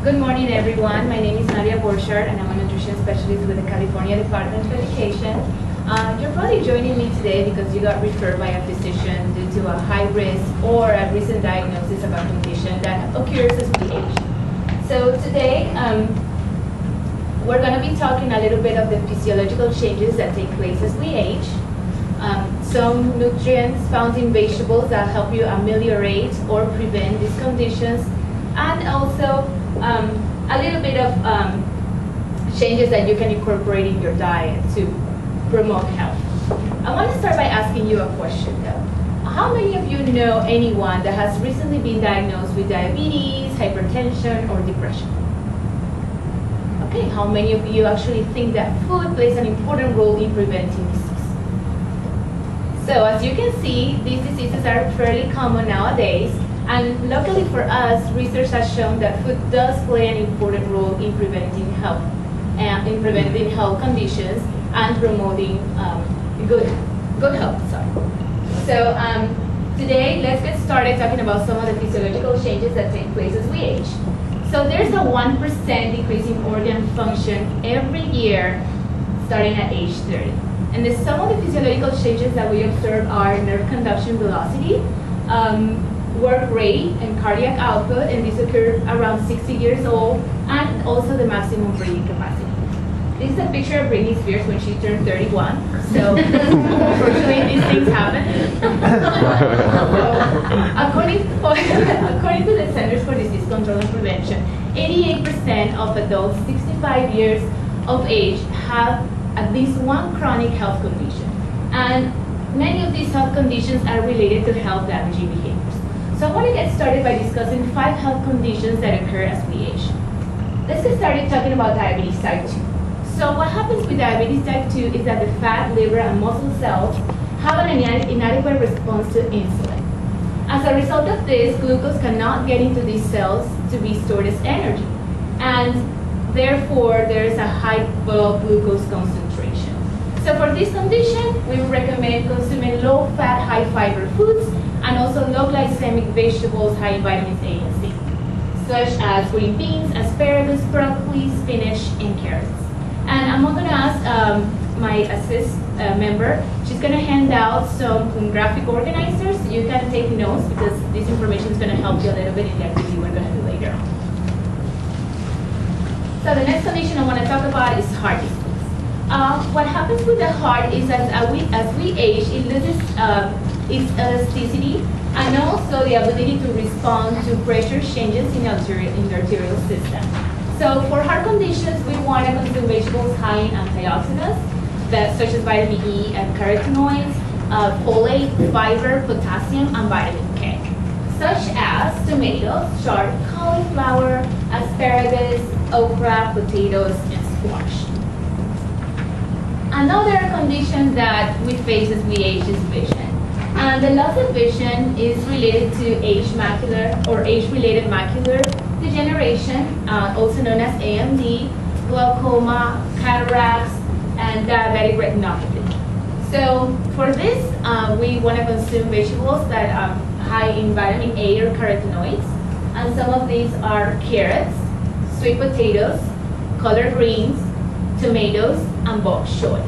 Good morning, everyone. My name is Nadia ALS, and I'm a nutrition specialist with the California Department of Education. You're probably joining me today because you got referred by a physician due to a high risk or a recent diagnosis of a condition that occurs as we age. So today, we're going to be talking a little bit of the physiological changes that take place as we age. Some nutrients found in vegetables that help you ameliorate or prevent these conditions, and also a little bit of changes that you can incorporate in your diet to promote health. I want to start by asking you a question though. How many of you know anyone that has recently been diagnosed with diabetes, hypertension, or depression? Okay, how many of you actually think that food plays an important role in preventing disease? So as you can see, these diseases are fairly common nowadays. And luckily for us, research has shown that food does play an important role in preventing health conditions and promoting good health. So today, let's get started talking about some of the physiological changes that take place as we age. So there's a 1% decrease in organ function every year, starting at age 30. And some of the physiological changes that we observe are nerve conduction velocity, work rate, and cardiac output, and these occur around 60 years old, and also the maximum breathing capacity. This is a picture of Britney Spears when she turned 31, so unfortunately these things happen. According to the Centers for Disease Control and Prevention, 88% of adults 65 years of age have at least one chronic health condition, and many of these health conditions are related to health damaging behaviors. So I want to get started by discussing 5 health conditions that occur as we age. Let's get started talking about diabetes type 2. So what happens with diabetes type 2 is that the fat, liver, and muscle cells have an inadequate response to insulin. As a result of this, glucose cannot get into these cells to be stored as energy, and therefore there is a high blood glucose concentration. So for this condition, we would recommend consuming low-fat, high-fiber foods, and also low-glycemic vegetables high in vitamins A and C, such as green beans, asparagus, broccoli, spinach, and carrots. And I'm going to ask my assist member, she's going to hand out some graphic organizers. You can take notes because this information is going to help you a little bit in the activity we're going to do later on. So the next condition I want to talk about is heart disease. What happens with the heart is as we age, it loses its elasticity and also the ability to respond to pressure changes in the arterial system. So for heart conditions, we want to consume vegetables high in antioxidants, such as vitamin E and carotenoids, folate, fiber, potassium, and vitamin K, such as tomatoes, chard, cauliflower, asparagus, okra, potatoes, and squash. Another condition that we face as we age is vision. And the loss of vision is related to age-macular or age-related macular degeneration, also known as AMD, glaucoma, cataracts, and diabetic retinopathy. So for this, we want to consume vegetables that are high in vitamin A or carotenoids, and some of these are carrots, sweet potatoes, collard greens, tomatoes, and bok choy.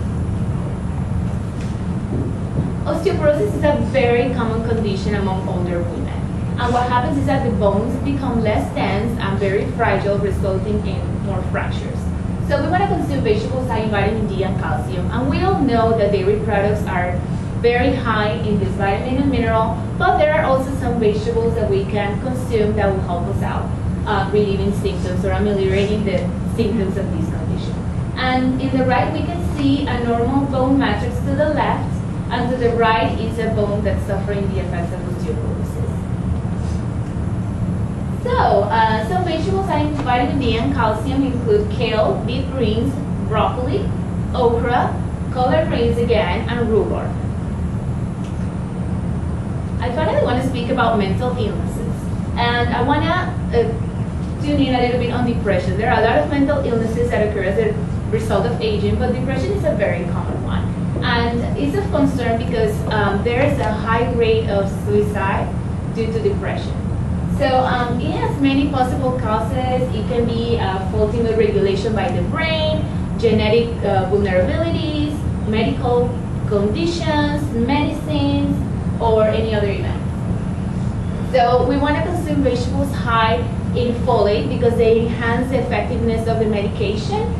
Osteoporosis is a very common condition among older women. And what happens is that the bones become less dense and very fragile, resulting in more fractures. So we want to consume vegetables high in vitamin D and calcium. And we all know that dairy products are very high in this vitamin and mineral, but there are also some vegetables that we can consume that will help us out, relieving symptoms or ameliorating the symptoms of this condition. And in the right, we can see a normal bone matrix to the left, and to the right is a bone that's suffering the effects of osteoporosis. So, some vegetables high in vitamin D and calcium include kale, beet greens, broccoli, okra, collard greens again, and rhubarb. I finally want to speak about mental illnesses. And I want to tune in a little bit on depression. There are a lot of mental illnesses that occur as a result of aging, but depression is a very common one. And it's of concern because there is a high rate of suicide due to depression. So it has many possible causes. It can be faulty mood regulation by the brain, genetic vulnerabilities, medical conditions, medicines, or any other event. So we want to consume vegetables high in folate because they enhance the effectiveness of the medication.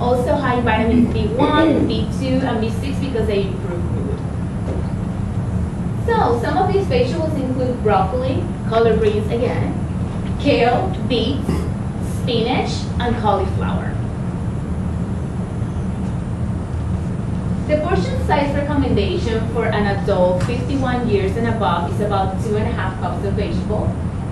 Also high in vitamins B1, B2, and B6 because they improve mood. So some of these vegetables include broccoli, collard greens again, kale, beets, spinach, and cauliflower. The portion size recommendation for an adult 51 years and above is about 2.5 cups of vegetables.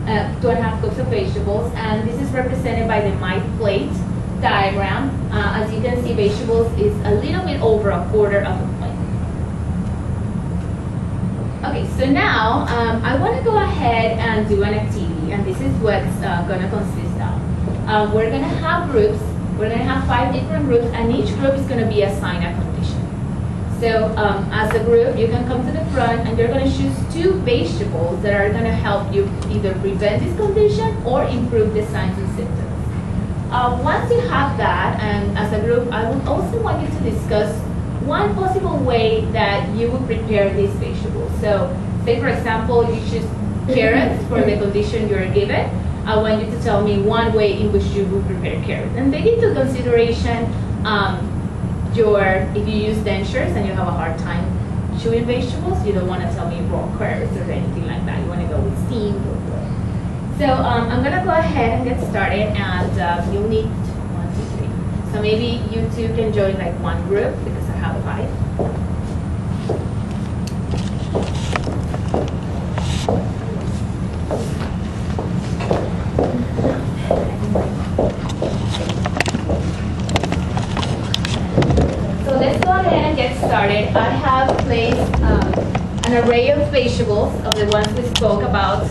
2.5 cups of vegetables, and this is represented by the my plate diagram. As you can see, vegetables is a little bit over a quarter of a plate. Okay, so now I want to go ahead and do an activity, and this is what's going to consist of. We're going to have groups. We're going to have 5 different groups, and each group is going to be assigned a condition. So as a group, you can come to the front, and you're going to choose 2 vegetables that are going to help you either prevent this condition or improve the signs and symptoms. Once you have that, and as a group, I would also want you to discuss one possible way that you would prepare these vegetables. So, say for example, you choose carrots for the condition you're given. I want you to tell me one way in which you would prepare carrots. And take into consideration if you use dentures and you have a hard time chewing vegetables, you don't want to tell me raw carrots or anything like that. You want to go with steamed or grilled. So I'm going to go ahead and get started, and you'll need 1, 2, 3. So maybe you 2 can join like one group because I have 5. Started, I have placed an array of vegetables of the ones we spoke about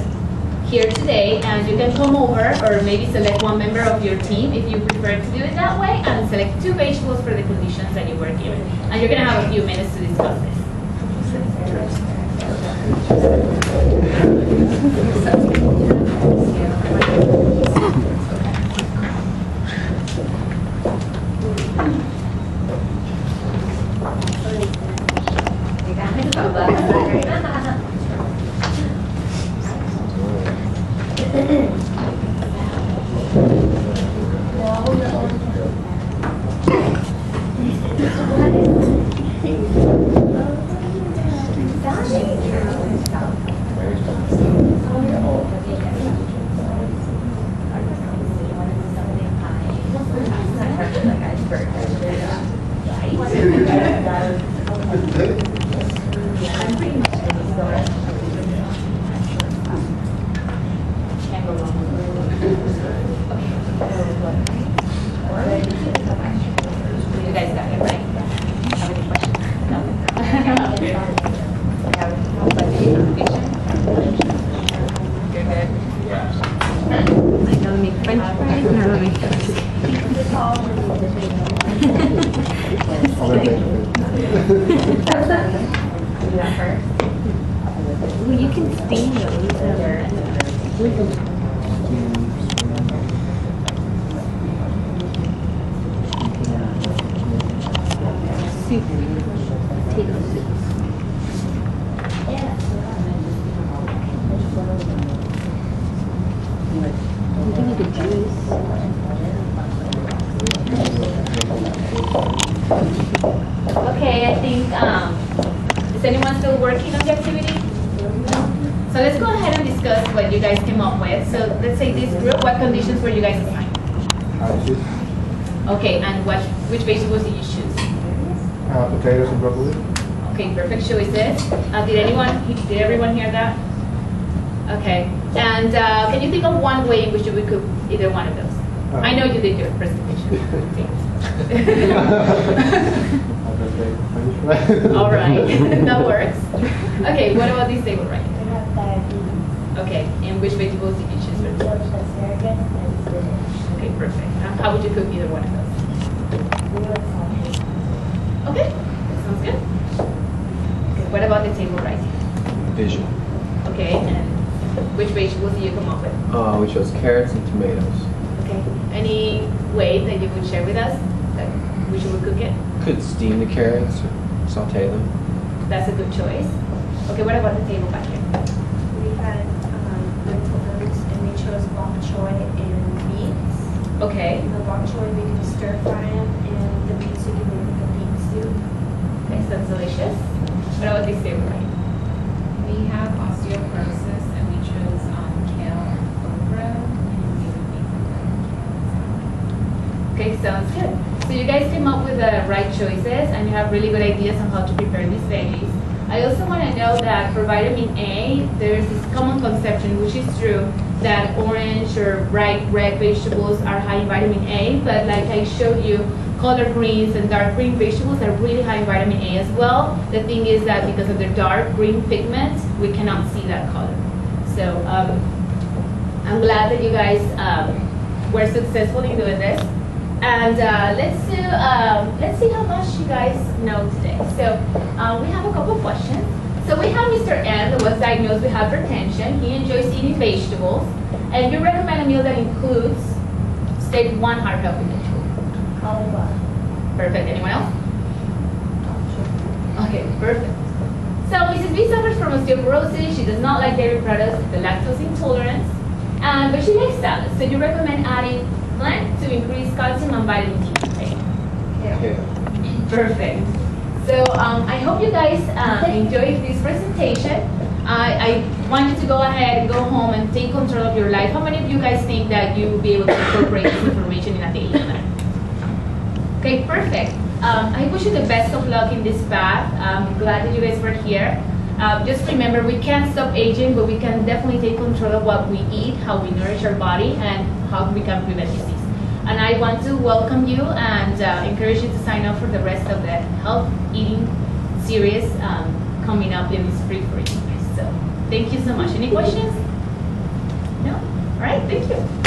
here today, and you can come over or maybe select one member of your team if you prefer to do it that way, and select 2 vegetables for the conditions that you were given. And you're going to have a few minutes to discuss this. Well, you can steam those. Soup. Potato soup. You can make a juice. Okay, I think, is anyone still working on the activity? So let's go ahead and discuss what you guys came up with. So let's say this group, what conditions were you guys assigned? Okay, and which vegetables did you choose? Potatoes and broccoli. Okay, perfect choices. Did everyone hear that? Okay, and can you think of one way in which you would cook either one of those? I know you did your presentation. All right, that works. Okay, what about this table right here? I have diabetes. Okay, and which vegetables did you choose for this? Asparagus and spinach. Okay, perfect. How would you cook either one of those? Okay, that sounds good. Okay, what about the table right here? Vision. Okay, and which vegetables do you come up with? We chose carrots and tomatoes. Okay. Any way that you would share with us that we should cook it? Could steam the carrots or saute them. That's a good choice. Okay, what about the table back here? We had lentil roots and we chose bok choy and beets. Okay. The bok choy we could stir fry them and the beets we could make a beet soup. Okay, sounds delicious. What about this table right? We have osteoporosis and we chose kale and okra and we would make them. Okay, sounds good. So you guys came up with the right choices and you have really good ideas on how to prepare these veggies. I also want to know that for vitamin A, there's this common conception, which is true, that orange or bright red vegetables are high in vitamin A, but like I showed you, color greens and dark green vegetables are really high in vitamin A as well. The thing is that because of their dark green pigment, we cannot see that color. So I'm glad that you guys were successful in doing this. And let's see how much you guys know today. So we have a couple of questions. So we have Mr. N, who was diagnosed with hypertension. He enjoys eating vegetables. And you recommend a meal that includes, state one heart healthy vegetable. Cauliflower. Perfect. Anyone else? Okay, perfect. So Mrs. B suffers from osteoporosis. She does not like dairy products, the lactose intolerance, but she likes salads. So you recommend adding plant to increase calcium and vitamin D. Right? Yeah. Perfect. So I hope you guys enjoyed this presentation. I want you to go ahead and go home and take control of your life. How many of you guys think that you will be able to incorporate this information in a daily life? Okay, perfect. I wish you the best of luck in this path. I'm glad that you guys were here. Just remember, we can't stop aging, but we can definitely take control of what we eat, how we nourish our body, and how we can prevent disease. And I want to welcome you and encourage you to sign up for the rest of the health eating series coming up in the spring for you. So thank you so much. Any questions? No? All right, thank you.